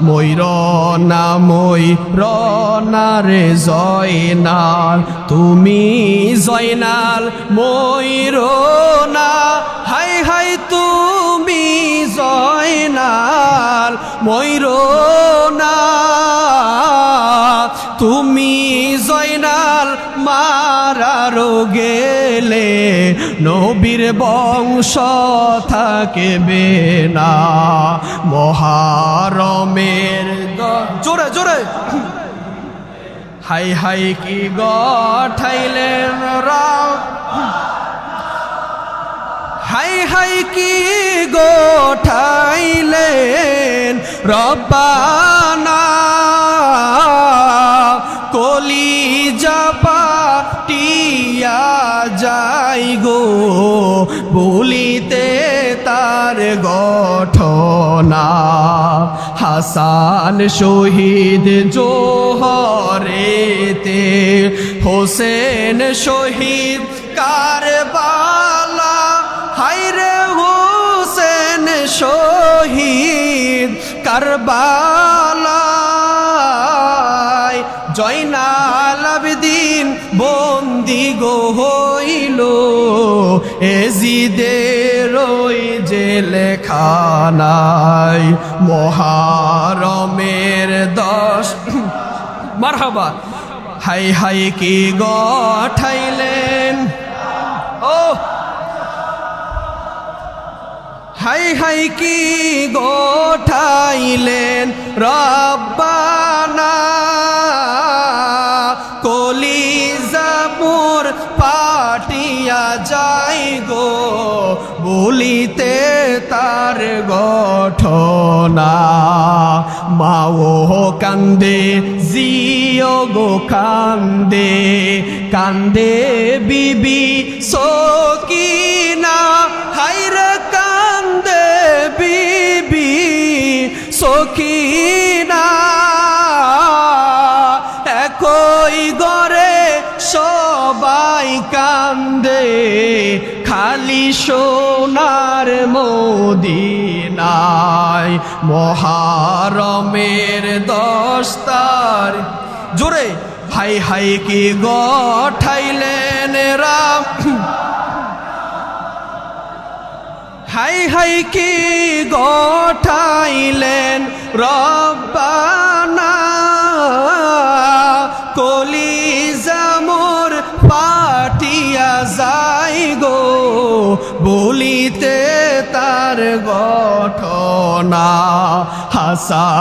ময়ূরনা ময়ূরনা রে জয়নাল, তুমি Joynal ময়ূরনা, high high তুমি জয়নাল ময়ূরনা, তুমি জয়নাল মারারো গেলে নবীর বংশ থাকবে না। মহারমের জোরে জোরে হাই হাই কি গঠাইলেন রাম, হাই হাই কি গঠাইলেন রব্বানা, কলিজা পাটিয়া যাই গো বলিতে তার গঠনা। হাসান শহীদ জোহরেতে, হোসেন শহীদ কারবালা, হায়রে হোসেন শহীদ কারবালা, জয়নাল আবেদিন বন্দি গো হইল এজিদের ওই জেলখানায়। মহারমের 10 মারহাবা, হাই হাই কি গঠাইলেন, ও হাই হাই কি গঠাইলেন রব্বানা, কলিজা মোর পাটিয়া যাই গো বলিতে তার গঠনা। মাও কান্দে জিও গো কান্দে, কান্দে বিবি সকিনা, হায়রে কান্দে বিবি সকিনা, একই ঘরে সবাই কান্দে খালি সোনার মদিনায়। মহারমের 10 তারিখ জোরে হাই হাই কি গঠাইলেন রাম, হাই হাই কি গঠাইলেন রব্বানা, কলিজা মোর পাটিয়া যাই গো বলিতে তার গঠনা। হাসান